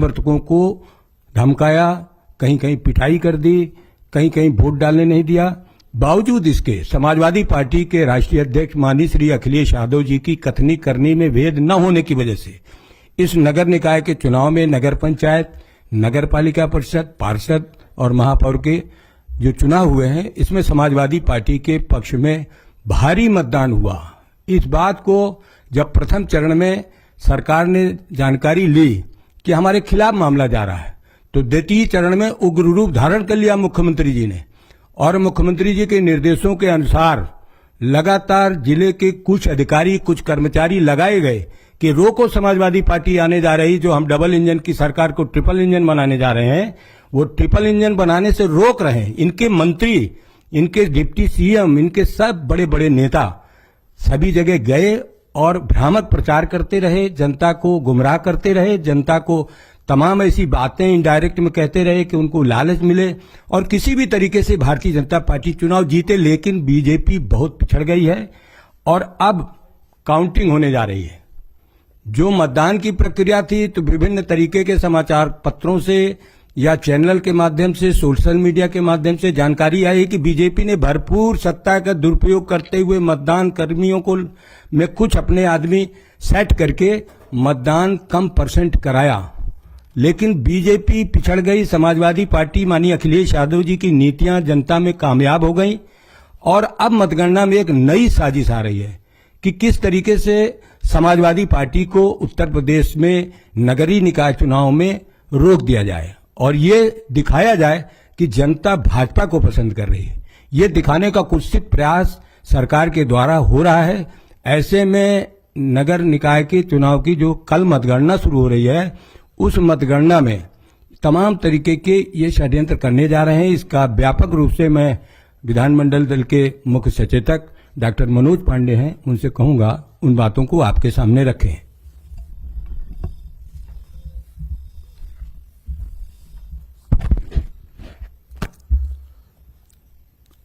समर्थकों को धमकाया, कहीं कहीं पिटाई कर दी, कहीं कहीं वोट डालने नहीं दिया। बावजूद इसके समाजवादी पार्टी के राष्ट्रीय अध्यक्ष माननीय श्री अखिलेश यादव जी की कथनी करनी में भेद न होने की वजह से इस नगर निकाय के चुनाव में नगर पंचायत, नगर पालिका परिषद, पार्षद और महापौर के जो चुनाव हुए हैं, इसमें समाजवादी पार्टी के पक्ष में भारी मतदान हुआ। इस बात को जब प्रथम चरण में सरकार ने जानकारी ली कि हमारे खिलाफ मामला जा रहा है, तो द्वितीय चरण में उग्र रूप धारण कर लिया मुख्यमंत्री जी ने, और मुख्यमंत्री जी के निर्देशों के अनुसार लगातार जिले के कुछ अधिकारी, कुछ कर्मचारी लगाए गए कि रोको समाजवादी पार्टी आने जा रही, जो हम डबल इंजन की सरकार को ट्रिपल इंजन बनाने जा रहे हैं, वो ट्रिपल इंजन बनाने से रोक रहे हैं। इनके मंत्री, इनके डिप्टी सीएम, इनके सब बड़े बड़े नेता सभी जगह गए और भ्रामक प्रचार करते रहे, जनता को गुमराह करते रहे, जनता को तमाम ऐसी बातें इनडायरेक्ट में कहते रहे कि उनको लालच मिले और किसी भी तरीके से भारतीय जनता पार्टी चुनाव जीते। लेकिन बीजेपी बहुत पिछड़ गई है और अब काउंटिंग होने जा रही है। जो मतदान की प्रक्रिया थी, तो विभिन्न तरीके के समाचार पत्रों से या चैनल के माध्यम से, सोशल मीडिया के माध्यम से जानकारी आई कि बीजेपी ने भरपूर सत्ता का दुरुपयोग करते हुए मतदान कर्मियों को में कुछ अपने आदमी सेट करके मतदान कम परसेंट कराया। लेकिन बीजेपी पिछड़ गई। समाजवादी पार्टी माननीय अखिलेश यादव जी की नीतियां जनता में कामयाब हो गई और अब मतगणना में एक नई साजिश आ रही है कि किस तरीके से समाजवादी पार्टी को उत्तर प्रदेश में नगरीय निकाय चुनाव में रोक दिया जाए और ये दिखाया जाए कि जनता भाजपा को पसंद कर रही है। ये दिखाने का कुत्सित प्रयास सरकार के द्वारा हो रहा है। ऐसे में नगर निकाय के चुनाव की जो कल मतगणना शुरू हो रही है, उस मतगणना में तमाम तरीके के ये षड्यंत्र करने जा रहे हैं। इसका व्यापक रूप से मैं विधानमंडल दल के मुख्य सचेतक डॉक्टर मनोज पांडे हैं, उनसे कहूंगा उन बातों को आपके सामने रखें।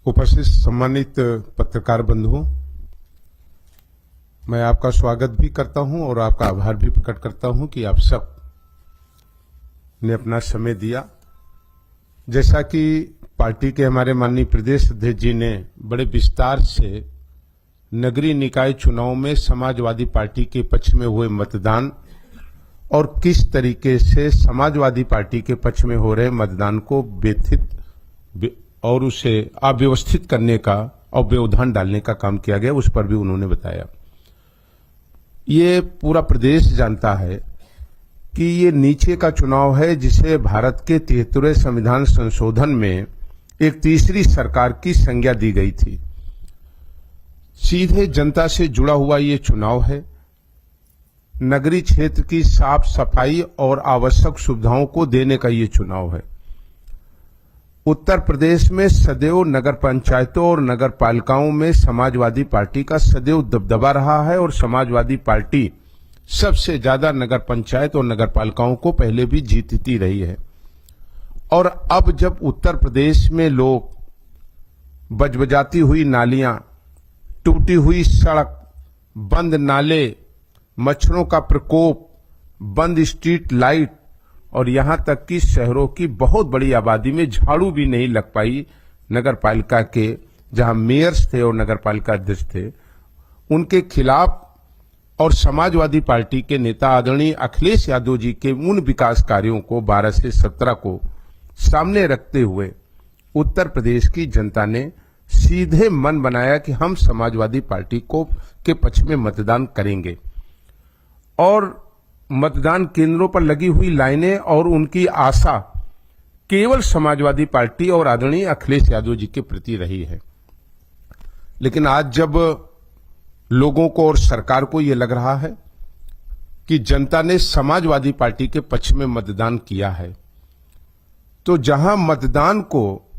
उपस्थित सम्मानित पत्रकार बंधुओं, मैं आपका स्वागत भी करता हूं और आपका आभार भी प्रकट करता हूं कि आप सब ने अपना समय दिया। जैसा कि पार्टी के हमारे माननीय प्रदेश अध्यक्ष जी ने बड़े विस्तार से नगरीय निकाय चुनाव में समाजवादी पार्टी के पक्ष में हुए मतदान और किस तरीके से समाजवादी पार्टी के पक्ष में हो रहे मतदान को व्यथित और उसे अव्यवस्थित करने का और व्यवधान डालने का काम किया गया, उस पर भी उन्होंने बताया। ये पूरा प्रदेश जानता है कि ये नीचे का चुनाव है, जिसे भारत के 73वें संविधान संशोधन में एक तीसरी सरकार की संज्ञा दी गई थी। सीधे जनता से जुड़ा हुआ ये चुनाव है। नगरीय क्षेत्र की साफ सफाई और आवश्यक सुविधाओं को देने का ये चुनाव है। उत्तर प्रदेश में सदैव नगर पंचायतों और नगर पालिकाओं में समाजवादी पार्टी का सदैव दबदबा रहा है और समाजवादी पार्टी सबसे ज्यादा नगर पंचायत और नगर पालिकाओं को पहले भी जीतती रही है। और अब जब उत्तर प्रदेश में लोग बजबजाती हुई नालियां, टूटी हुई सड़क, बंद नाले, मच्छरों का प्रकोप, बंद स्ट्रीट लाइट और यहां तक कि शहरों की बहुत बड़ी आबादी में झाड़ू भी नहीं लग पाई, नगर पालिका के जहां मेयर्स थे और नगर पालिका अध्यक्ष थे, उनके खिलाफ और समाजवादी पार्टी के नेता आदरणीय अखिलेश यादव जी के उन विकास कार्यों को 12 से 17 को सामने रखते हुए उत्तर प्रदेश की जनता ने सीधे मन बनाया कि हम समाजवादी पार्टी को के पक्ष में मतदान करेंगे। और मतदान केंद्रों पर लगी हुई लाइनें और उनकी आशा केवल समाजवादी पार्टी और आदरणीय अखिलेश यादव जी के प्रति रही है। लेकिन आज जब लोगों को और सरकार को यह लग रहा है कि जनता ने समाजवादी पार्टी के पक्ष में मतदान किया है, तो जहां मतदान को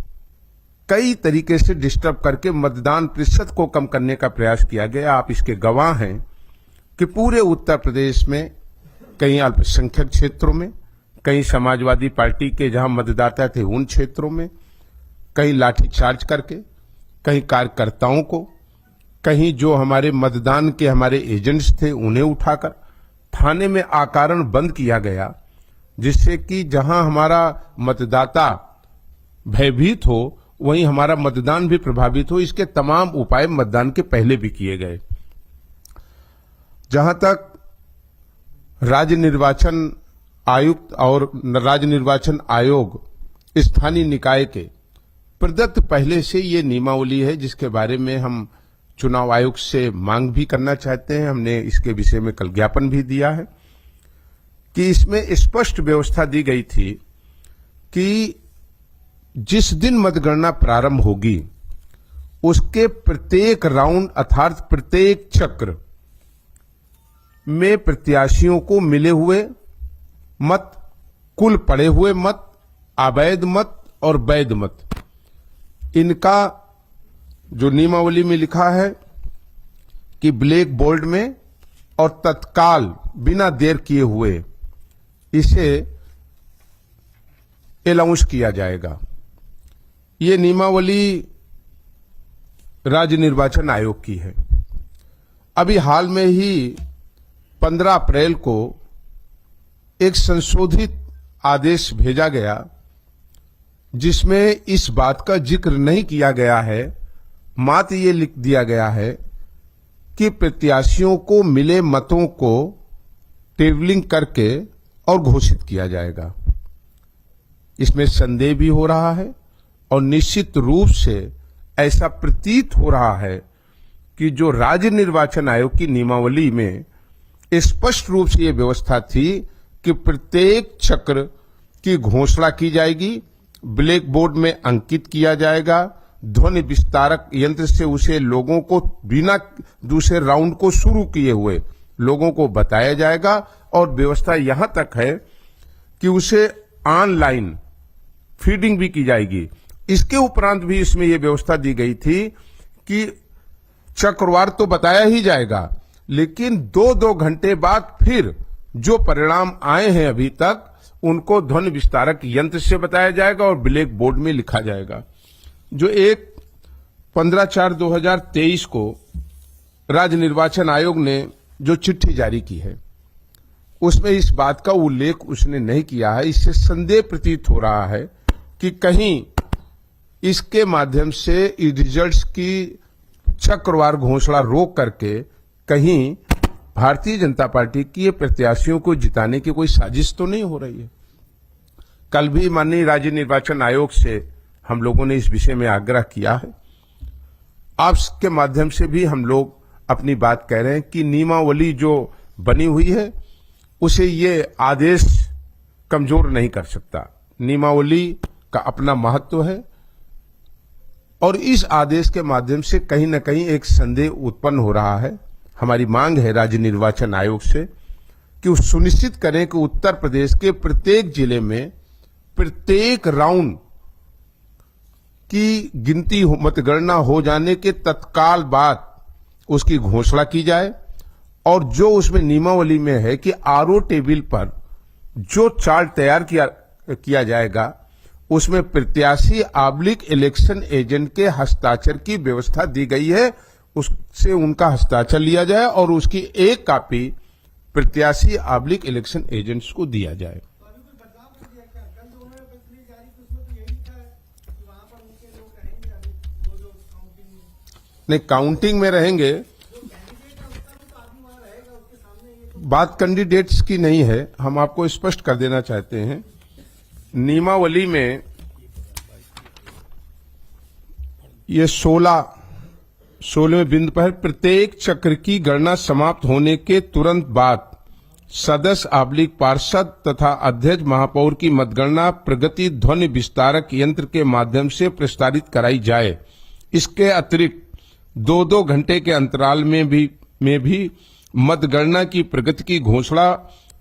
कई तरीके से डिस्टर्ब करके मतदान प्रतिशत को कम करने का प्रयास किया गया, आप इसके गवाह हैं कि पूरे उत्तर प्रदेश में कई अल्पसंख्यक क्षेत्रों में, कई समाजवादी पार्टी के जहां मतदाता थे उन क्षेत्रों में, कहीं लाठीचार्ज करके, कहीं कार्यकर्ताओं को, कहीं जो हमारे मतदान के हमारे एजेंट्स थे उन्हें उठाकर थाने में आकारण बंद किया गया। जिससे कि जहां हमारा मतदाता भयभीत हो वहीं हमारा मतदान भी प्रभावित हो। इसके तमाम उपाय मतदान के पहले भी किए गए। जहां तक राज्य निर्वाचन आयुक्त और राज्य निर्वाचन आयोग स्थानीय निकाय के प्रदत्त पहले से ये नियमावली है, जिसके बारे में हम चुनाव आयोग से मांग भी करना चाहते हैं। हमने इसके विषय में कल ज्ञापन भी दिया है कि इसमें स्पष्ट व्यवस्था दी गई थी कि जिस दिन मतगणना प्रारंभ होगी उसके प्रत्येक राउंड अर्थात प्रत्येक चक्र में प्रत्याशियों को मिले हुए मत, कुल पड़े हुए मत, अवैध मत और वैध मत, इनका जो नियमावली में लिखा है कि ब्लैक बोर्ड में और तत्काल बिना देर किए हुए इसे अनाउंस किया जाएगा। ये नियमावली राज्य निर्वाचन आयोग की है। अभी हाल में ही 15 अप्रैल को एक संशोधित आदेश भेजा गया जिसमें इस बात का जिक्र नहीं किया गया है, मात्र ये लिख दिया गया है कि प्रत्याशियों को मिले मतों को टेबलिंग करके और घोषित किया जाएगा। इसमें संदेह भी हो रहा है और निश्चित रूप से ऐसा प्रतीत हो रहा है कि जो राज्य निर्वाचन आयोग की नियमावली में स्पष्ट रूप से यह व्यवस्था थी कि प्रत्येक चक्र की घोषणा की जाएगी, ब्लैक बोर्ड में अंकित किया जाएगा, ध्वनि विस्तारक यंत्र से उसे लोगों को बिना दूसरे राउंड को शुरू किए हुए लोगों को बताया जाएगा और व्यवस्था यहां तक है कि उसे ऑनलाइन फीडिंग भी की जाएगी। इसके उपरांत भी इसमें यह व्यवस्था दी गई थी कि चक्रवार तो बताया ही जाएगा, लेकिन 2-2 घंटे बाद फिर जो परिणाम आए हैं अभी तक उनको ध्वनि विस्तारक यंत्र से बताया जाएगा और ब्लैक बोर्ड में लिखा जाएगा। जो 15/4/2023 को राज्य निर्वाचन आयोग ने जो चिट्ठी जारी की है उसमें इस बात का उल्लेख उसने नहीं किया है। इससे संदेह प्रतीत हो रहा है कि कहीं इसके माध्यम से रिजल्ट्स की चक्रवार घोषणा रोक करके कहीं भारतीय जनता पार्टी की प्रत्याशियों को जिताने की कोई साजिश तो नहीं हो रही है। कल भी माननीय राज्य निर्वाचन आयोग से हम लोगों ने इस विषय में आग्रह किया है। आपके माध्यम से भी हम लोग अपनी बात कह रहे हैं कि नियमावली जो बनी हुई है उसे ये आदेश कमजोर नहीं कर सकता। नियमावली का अपना महत्व है और इस आदेश के माध्यम से कहीं न कहीं एक संदेह उत्पन्न हो रहा है। हमारी मांग है राज्य निर्वाचन आयोग से कि वो सुनिश्चित करें कि उत्तर प्रदेश के प्रत्येक जिले में प्रत्येक राउंड की गिनती मतगणना हो जाने के तत्काल बाद उसकी घोषणा की जाए और जो उसमें नियमावली में है कि आरओ टेबल पर जो चार्ट तैयार किया जाएगा उसमें प्रत्याशी / इलेक्शन एजेंट के हस्ताक्षर की व्यवस्था दी गई है, उससे उनका हस्ताक्षर लिया जाए और उसकी एक कॉपी प्रत्याशी / इलेक्शन एजेंट्स को दिया जाए। नहीं, काउंटिंग में रहेंगे, बात कैंडिडेट्स की नहीं है। हम आपको स्पष्ट कर देना चाहते हैं, नियमावली में ये 16वें बिंदु पर प्रत्येक चक्र की गणना समाप्त होने के तुरंत बाद सदस्य / पार्षद तथा अध्यक्ष महापौर की मतगणना प्रगति ध्वनि विस्तारक यंत्र के माध्यम से प्रसारित कराई जाए। इसके अतिरिक्त 2-2 घंटे के अंतराल में भी मतगणना की प्रगति की घोषणा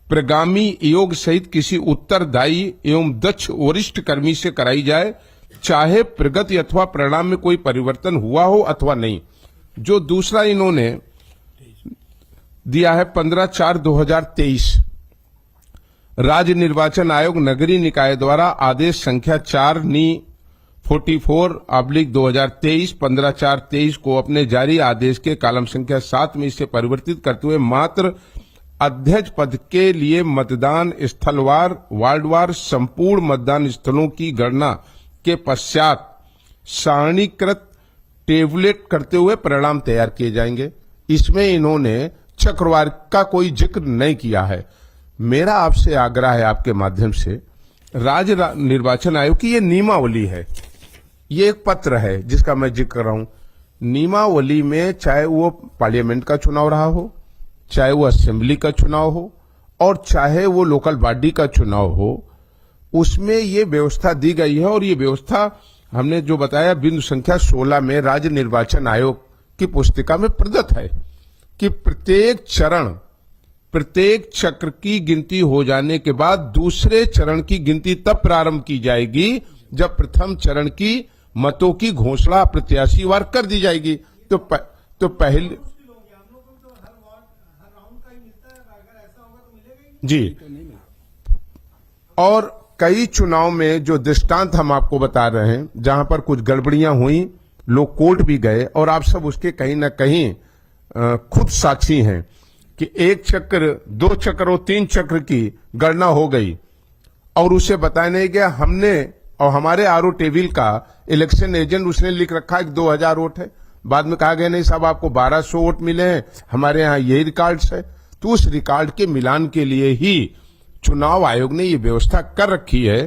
प्रगामी आयोग सहित किसी उत्तरदायी एवं दक्ष वरिष्ठ कर्मी से कराई जाए, चाहे प्रगति अथवा परिणाम में कोई परिवर्तन हुआ हो अथवा नहीं। जो दूसरा इन्होंने दिया है 15/4/2023, राज्य निर्वाचन आयोग नगरीय निकाय द्वारा आदेश संख्या 4/44/2023 15/4/23 को अपने जारी आदेश के कॉलम संख्या 7 में इसे परिवर्तित करते हुए मात्र अध्यक्ष पद के लिए मतदान स्थलवार वार्डवार संपूर्ण मतदान स्थलों की गणना के पश्चात सारणीकृत टेबलेट करते हुए परिणाम तैयार किए जाएंगे। इसमें इन्होंने चक्रवार का कोई जिक्र नहीं किया है। मेरा आपसे आग्रह है आपके माध्यम से, राज्य निर्वाचन आयोग की ये नियमावली है, ये एक पत्र है जिसका मैं जिक्र कर रहा हूं। नियमावली में चाहे वो पार्लियामेंट का चुनाव रहा हो, चाहे वो असेंबली का चुनाव हो और चाहे वो लोकल बॉडी का चुनाव हो, उसमें ये व्यवस्था दी गई है। और ये व्यवस्था हमने जो बताया बिंदु संख्या 16 में राज्य निर्वाचन आयोग की पुस्तिका में प्रदत्त है कि प्रत्येक चक्र की गिनती हो जाने के बाद दूसरे चरण की गिनती तब प्रारंभ की जाएगी जब प्रथम चरण की मतों की घोषणा प्रत्याशीवार कर दी जाएगी। तो पहले जी, और कई चुनाव में जो दृष्टांत हम आपको बता रहे हैं जहां पर कुछ गड़बड़ियां हुई, लोग कोर्ट भी गए और आप सब उसके कहीं ना कहीं खुद साक्षी हैं कि एक चक्र, 2 चक्र और 3 चक्र की गणना हो गई और उसे बताया नहीं गया। हमने और हमारे आरओ टेबल का इलेक्शन एजेंट उसने लिख रखा है कि 2000 वोट है। बाद में कहा गया नहीं साहब आपको 1200 वोट मिले हैं, हमारे यहां यही रिकॉर्ड्स है। तो उस रिकॉर्ड के मिलान के लिए ही चुनाव आयोग ने ये व्यवस्था कर रखी है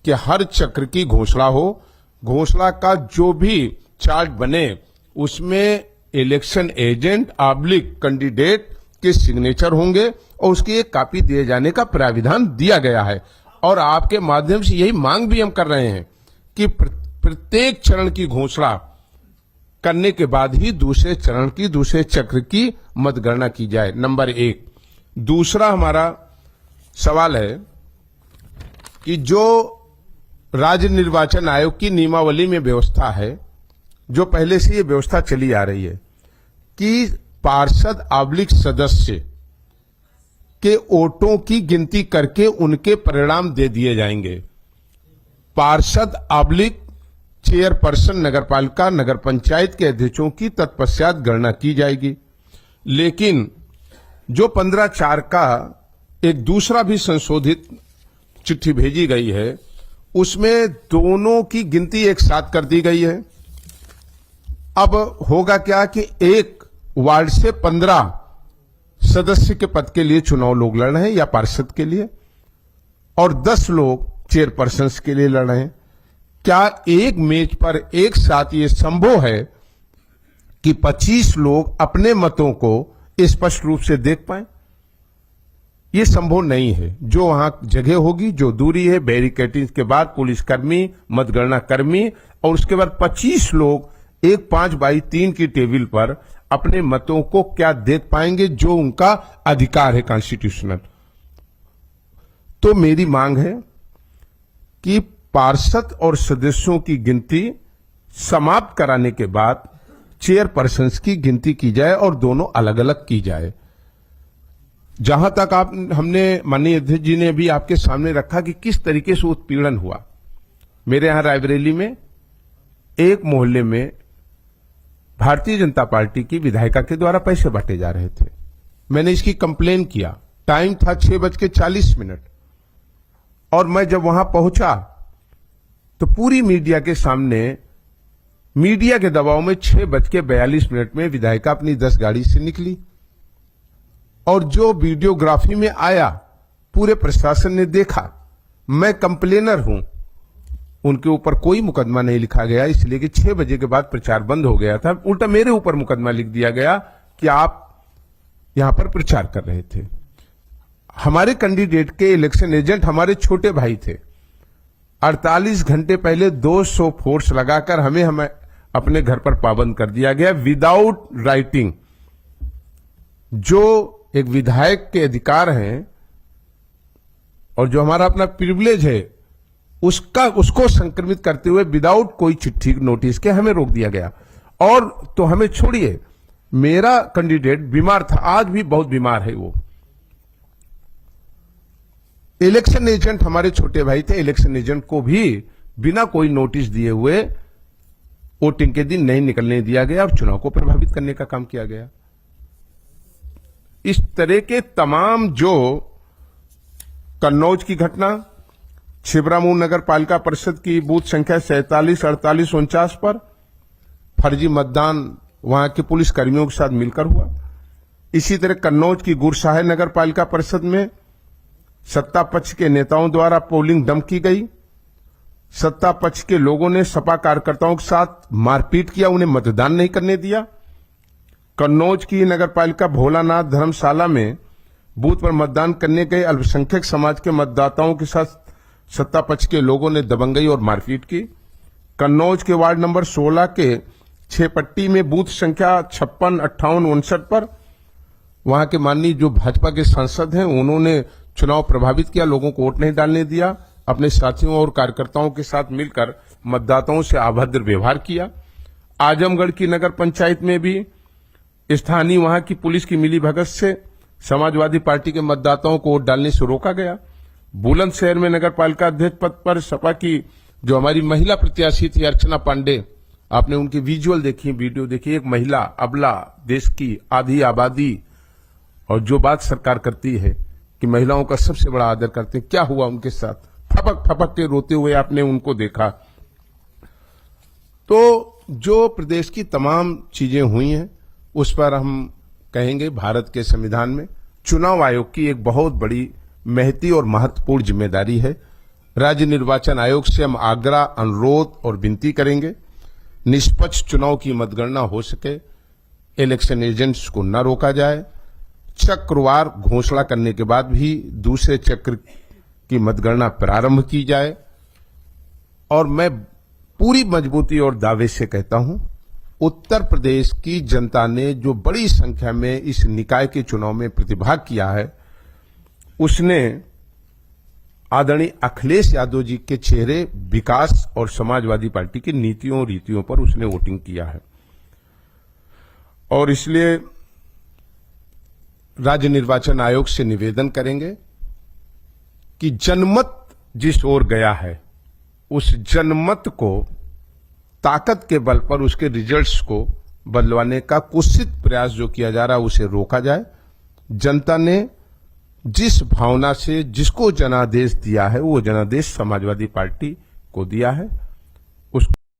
कि हर चक्र की घोषणा हो, घोषणा का जो भी चार्ट बने उसमें इलेक्शन एजेंट ऑब्लिक कैंडिडेट के सिग्नेचर होंगे और उसकी एक कॉपी दिए जाने का प्राविधान दिया गया है। और आपके माध्यम से यही मांग भी हम कर रहे हैं कि प्रत्येक चरण की घोषणा करने के बाद ही दूसरे चरण की, दूसरे चक्र की मतगणना की जाए, नंबर 1। दूसरा हमारा सवाल है कि जो राज्य निर्वाचन आयोग की नियमावली में व्यवस्था है, जो पहले से ये व्यवस्था चली आ रही है कि पार्षद ऑब्लिक सदस्य के वोटों की गिनती करके उनके परिणाम दे दिए जाएंगे। पार्षद ऑब्लिक चेयरपर्सन नगरपालिका नगर पंचायत के अध्यक्षों की तत्पश्चात गणना की जाएगी। लेकिन जो 15/4 का एक दूसरा भी संशोधित चिट्ठी भेजी गई है, उसमें दोनों की गिनती एक साथ कर दी गई है। अब होगा क्या कि एक वार्ड से 15 सदस्य के पद के लिए चुनाव लोग लड़ रहे हैं या पार्षद के लिए, और 10 लोग चेयरपर्सन के लिए लड़ रहे हैं। क्या एक मेज पर एक साथ ये संभव है कि 25 लोग अपने मतों को स्पष्ट रूप से देख पाए? ये संभव नहीं है। जो वहां जगह होगी, जो दूरी है, बैरिकेडिंग के बाद पुलिसकर्मी, मतगणना कर्मी और उसके बाद 25 लोग एक 5x3 की टेबल पर अपने मतों को क्या देख पाएंगे, जो उनका अधिकार है कॉन्स्टिट्यूशनल। तो मेरी मांग है कि पार्षद और सदस्यों की गिनती समाप्त कराने के बाद चेयरपर्सन की गिनती की जाए और दोनों अलग अलग की जाए। जहां तक हमने माननीय अध्यक्ष जी ने भी आपके सामने रखा कि किस तरीके से उत्पीड़न हुआ। मेरे यहां रायबरेली में एक मोहल्ले में भारतीय जनता पार्टी की विधायिका के द्वारा पैसे बांटे जा रहे थे। मैंने इसकी कंप्लेन किया। टाइम था 6:40 और मैं जब वहां पहुंचा तो पूरी मीडिया के सामने, मीडिया के दबाव में 6:42 में विधायिका अपनी 10 गाड़ी से निकली और जो वीडियोग्राफी में आया पूरे प्रशासन ने देखा। मैं कंप्लेनर हूं, उनके ऊपर कोई मुकदमा नहीं लिखा गया इसलिए कि 6 बजे के बाद प्रचार बंद हो गया था। उल्टा मेरे ऊपर मुकदमा लिख दिया गया कि आप यहां पर प्रचार कर रहे थे। हमारे कैंडिडेट के इलेक्शन एजेंट हमारे छोटे भाई थे। 48 घंटे पहले 200 फोर्स लगाकर हमें अपने घर पर पाबंद कर दिया गया विदाउट राइटिंग। जो एक विधायक के अधिकार हैं और जो हमारा अपना प्रिविलेज है, उसको संक्रमित करते हुए विदाउट कोई चिट्ठी नोटिस के हमें रोक दिया गया। और तो हमें छोड़िए, मेरा कैंडिडेट बीमार था, आज भी बहुत बीमार है वो। इलेक्शन एजेंट हमारे छोटे भाई थे, इलेक्शन एजेंट को भी बिना कोई नोटिस दिए हुए वोटिंग के दिन नहीं निकलने दिया गया और चुनाव को प्रभावित करने का काम किया गया। इस तरह के तमाम जो कन्नौज की घटना, छिबरामऊ नगर पालिका परिषद की बूथ संख्या 47, 48, 49 पर फर्जी मतदान वहां के पुलिस कर्मियों के साथ मिलकर हुआ। इसी तरह कन्नौज की गुरसाहे नगर पालिका परिषद में सत्ता पक्ष के नेताओं द्वारा पोलिंग डंप की गई। सत्ता पक्ष के लोगों ने सपा कार्यकर्ताओं के साथ मारपीट किया, उन्हें मतदान नहीं करने दिया। कन्नौज की नगर पालिका भोलानाथ धर्मशाला में बूथ पर मतदान करने गए अल्पसंख्यक समाज के मतदाताओं के साथ सत्ता पक्ष के लोगों ने दबंगई और मारपीट की। कन्नौज के वार्ड नंबर 16 के 6 पट्टी में बूथ संख्या 56, 58, 59 पर वहां के माननीय जो भाजपा के सांसद हैं उन्होंने चुनाव प्रभावित किया, लोगों को वोट नहीं डालने दिया, अपने साथियों और कार्यकर्ताओं के साथ मिलकर मतदाताओं से अभद्र व्यवहार किया। आजमगढ़ की नगर पंचायत में भी स्थानीय वहां की पुलिस की मिलीभगत से समाजवादी पार्टी के मतदाताओं को वोट डालने से रोका गया। बुलंदशहर में नगर पालिका अध्यक्ष पद पर सपा की जो हमारी महिला प्रत्याशी थी अर्चना पांडे, आपने उनकी विजुअल देखी, वीडियो देखी। एक महिला अबला, देश की आधी आबादी, और जो बात सरकार करती है कि महिलाओं का सबसे बड़ा आदर करते हैं, क्या हुआ उनके साथ? फपक फपक के रोते हुए आपने उनको देखा। तो जो प्रदेश की तमाम चीजें हुई हैं उस पर हम कहेंगे भारत के संविधान में चुनाव आयोग की एक बहुत बड़ी महती और महत्वपूर्ण जिम्मेदारी है। राज्य निर्वाचन आयोग से हम आग्रह, अनुरोध और विनती करेंगे निष्पक्ष चुनाव की मतगणना हो सके, इलेक्शन एजेंट्स को न रोका जाए, चक्रवार घोषणा करने के बाद भी दूसरे चक्र की मतगणना प्रारंभ की जाए। और मैं पूरी मजबूती और दावे से कहता हूं, उत्तर प्रदेश की जनता ने जो बड़ी संख्या में इस निकाय के चुनाव में प्रतिभाग किया है, उसने आदरणीय अखिलेश यादव जी के चेहरे, विकास और समाजवादी पार्टी की नीतियों और रीतियों पर उसने वोटिंग किया है। और इसलिए राज्य निर्वाचन आयोग से निवेदन करेंगे कि जनमत जिस ओर गया है उस जनमत को ताकत के बल पर उसके रिजल्ट्स को बदलवाने का कुत्सित प्रयास जो किया जा रहा है उसे रोका जाए। जनता ने जिस भावना से जिसको जनादेश दिया है वो जनादेश समाजवादी पार्टी को दिया है। उस